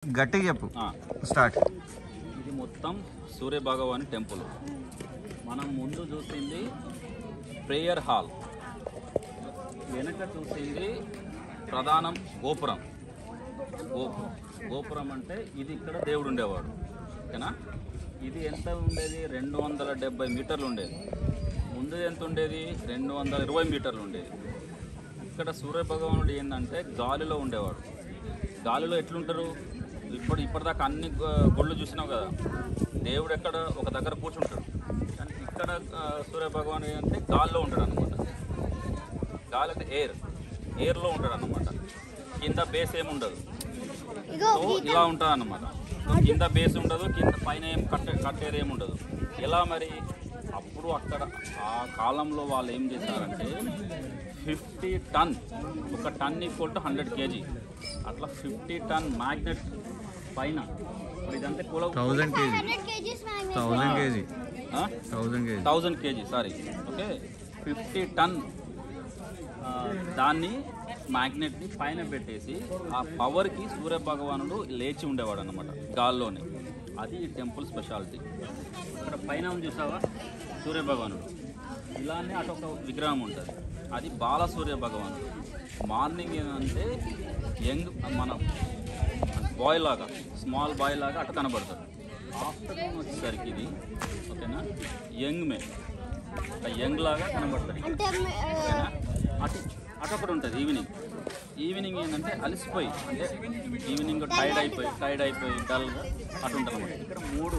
గట్టిగా చెప్పు స్టార్ట్. ఇది మొత్తం సూర్య భగవాన్ టెంపుల్. మనం ముందు చూసింది ప్రేయర్ హాల్, వెనక చూసింది ప్రధానం గోపురం. గోపురం అంటే ఇది ఇక్కడ దేవుడు ఉండేవాడు, ఓకేనా. ఇది ఎంత ఉండేది? 270 మీటర్లు ఉండేది. ముందు ఎంత ఉండేది? 220 మీటర్లు ఉండేది. ఇక్కడ సూర్య భగవానుడు ఏంటంటే గాలిలో ఉండేవాడు. గాలిలో ఎట్లుంటారు? ఇప్పటిదాకా అన్ని గుళ్ళు చూసినావు కదా, దేవుడు ఎక్కడ ఒక దగ్గర కూర్చుంటాడు. కానీ ఇక్కడ సూర్య భగవాన్ అంటే గాల్లో ఉంటాడు అనమాట. గాలి అంటే ఎయిర్లో ఉంటాడు అనమాట. కింద బేస్ ఏమి ఉండదు. సో ఇలా ఉంటుంది అన్నమాట. కింద బేస్ ఉండదు, కింద పైన ఏం కట్టేది ఏమి ఉండదు. ఎలా మరి? అప్పుడు అక్కడ ఆ కాలంలో వాళ్ళు ఏం చేశారంటే 50 టన్, ఒక టన్ ఈక్వల్ టు 100 కేజీ, అట్లా 50 టన్ మ్యాగ్నెట్ పైన. ఇదంతా 1000 కేజీ సారీ, ఓకే. 50 టన్ దాన్ని మ్యాగ్నెట్ని పైన పెట్టేసి ఆ పవర్కి సూర్య భగవానుడు లేచి ఉండేవాడు అనమాట గాల్లోనే. అది ఈ టెంపుల్ స్పెషాలిటీ. ఇక్కడ పైన చూసావా సూర్య భగవానుడు, ఇలానే అటు ఒక విగ్రహం ఉంటుంది, అది బాల సూర్య భగవానుడు. మార్నింగ్ ఏంటంటే యంగ్ మన బాయ్ లాగా, స్మాల్ బాయ్ లాగా అటు కనబడతాడు. ఆఫ్టర్నూన్ వచ్చేసరికి ఇది, ఓకేనా, యంగ్ మే యంగ్ లాగా కనబడతాడు. ఓకేనా, అటు ఒకటి ఉంటుంది ఈవినింగ్ ఏంటంటే అలసిపోయి, అంటే ఈవినింగ్ టైర్డ్ అయిపోయి డల్గా అటు ఉంటుంది అనమాట. ఇక్కడ 3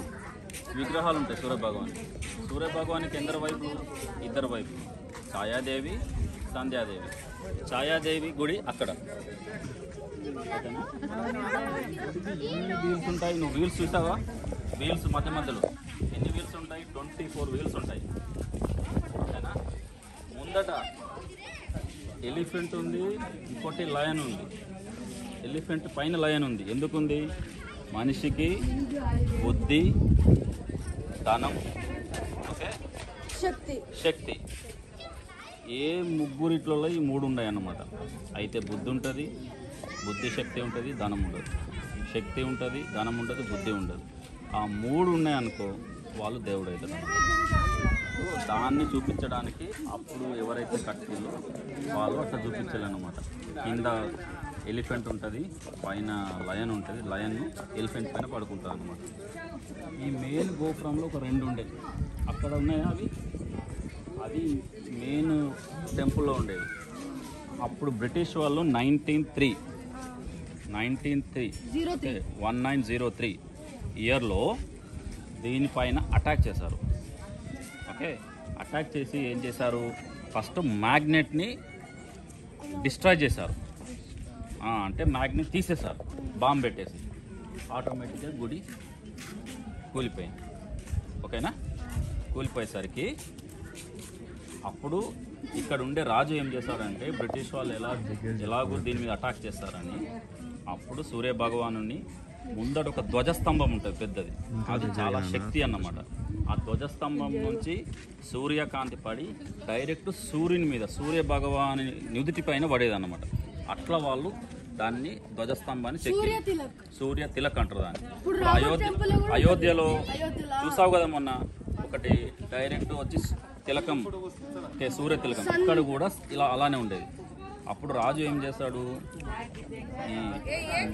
విగ్రహాలు ఉంటాయి సూర్య భగవానికి ఇద్దరు వైపు ఛాయాదేవి, సంధ్యాదేవి. ఛాయాదేవి గుడి అక్కడ. ఎన్ని వీల్స్ ఉంటాయి? నువ్వు వీల్స్ చూసావా? వీల్స్ మధ్యలో ఎన్ని వీల్స్ ఉంటాయి? 24 వీల్స్ ఉంటాయి, ఓకేనా. ముందట ఎలిఫెంట్ ఉంది, ఇంకోటి లయన్ ఉంది. ఎలిఫెంట్ పైన లయన్ ఉంది. ఎందుకుంది? మనిషికి బుద్ధి, ధనం, ఓకే, శక్తి. ఏ ముగ్గురిట్లలో ఈ 3 ఉన్నాయి అన్నమాట. అయితే బుద్ధి ఉంటుంది, బుద్ధి శక్తి ఉంటుంది, ధనం ఉండదు. శక్తి ఉంటుంది, ధనం ఉండదు, బుద్ధి ఉండదు. ఆ 3 ఉన్నాయనుకో వాళ్ళు దేవుడు అవుతారు. దాన్ని చూపించడానికి అప్పుడు ఎవరైతే కట్టిల్లో వాళ్ళు అట్లా చూపించాలన్నమాట. కింద ఎలిఫెంట్ ఉంటుంది, పైన లయన్ ఉంటుంది. లయన్ ఎలిఫెంట్ పైన పడుకుంటారు అనమాట. ఈ మెయిన్ గోపురంలో ఒక 2 ఉండేవి, అక్కడ ఉన్నాయా అవి? అది మెయిన్ టెంపుల్లో ఉండేవి. అప్పుడు బ్రిటిష్ వాళ్ళు 1903 ఇయర్లో దీనిపైన అటాక్ చేశారు. ఓకే, అటాక్ చేసి ఏం చేశారు? ఫస్ట్ మ్యాగ్నెట్ని డిస్ట్రాయ్ చేశారు. అంటే మ్యాగ్నెట్ తీసేశారు, బాంబు పెట్టేసి. ఆటోమేటిక్గా గుడి కూలిపోయింది, ఓకేనా. కూలిపోయేసరికి అప్పుడు ఇక్కడ ఉండే రాజు ఏం చేశారంటే, బ్రిటిష్ వాళ్ళు ఎలాగో దీని మీద అటాక్ చేస్తారని అప్పుడు సూర్య భగవానుని ముందట ఒక ధ్వజస్తంభం ఉంటుంది పెద్దది, అది చాలా శక్తి అన్నమాట. ఆ ధ్వజస్తంభం నుంచి సూర్యకాంతి పడి డైరెక్ట్ సూర్యుని మీద, సూర్య భగవాని నుదుటి పైన పడేదన్నమాట. అట్లా వాళ్ళు దాన్ని ధ్వజస్తంభాన్ని సూర్య తిలక్ అంటారు దాన్ని. అయోధ్యలో చూసావు కదా మొన్న, ఒకటి డైరెక్ట్ వచ్చి తిలకం, సూర్య తిలకం, ఇక్కడ కూడా ఇలా అలానే ఉండేది. అప్పుడు రాజు ఏం చేశాడు? ఈ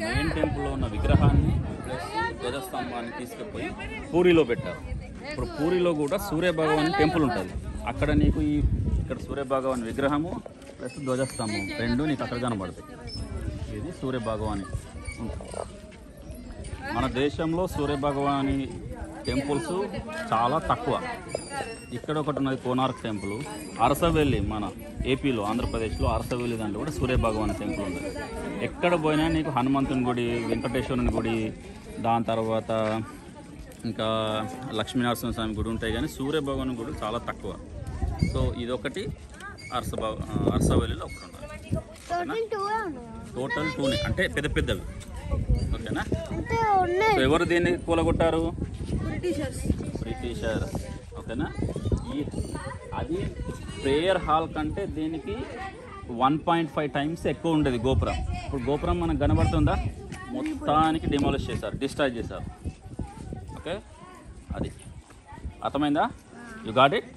మెయిన్ టెంపుల్లో ఉన్న విగ్రహాన్ని ప్లస్ ధ్వజస్తంభాన్ని తీసుకుపోయి పూరిలో పెట్టారు. ఇప్పుడు పూరిలో కూడా సూర్య భగవాన్ టెంపుల్ ఉంటుంది. అక్కడ నీకు ఇక్కడ సూర్య భగవాన్ విగ్రహము ప్లస్ ధ్వజస్తంభం 2 నీకు అక్కడ కనబడతాయి. ఇది సూర్య భగవాన్. మన దేశంలో సూర్య భగవాని టెంపుల్స్ చాలా తక్కువ. ఇక్కడ ఒకటి ఉన్నది కోనార్క్ టెంపుల్. అరసవెల్లి మన ఏపీలో, ఆంధ్రప్రదేశ్లో అరసవెల్లి దాంట్లో కూడా సూర్య భగవాన్ టెంపుల్ ఉంది. ఎక్కడ పోయినా నీకు హనుమంతుని గుడి, వెంకటేశ్వరుని గుడి, దాని తర్వాత ఇంకా లక్ష్మీనరసింహ స్వామి గుడి ఉంటాయి, కానీ సూర్య భగవాన్ గుడి చాలా తక్కువ. సో ఇదొకటి అరసవెల్లిలో ఒకటి ఉన్నది. టోటల్ 2 అంటే పెద్దవి, ఓకేనా. సో ఎవరు దీన్ని కూలగొట్టారు? బ్రిటిషర్స్, ఓకేనా. అది ప్రేయర్ హాల్ కంటే దీనికి 1.5 టైమ్స్ ఎక్కువ ఉండేది గోపురం. ఇప్పుడు గోపురం మనకు కనబడుతుందా? మొత్తానికి డిమాలిష్ చేశారు, డిస్ట్రాయ్ చేశారు. ఓకే, అది అర్థమైందా? You got it?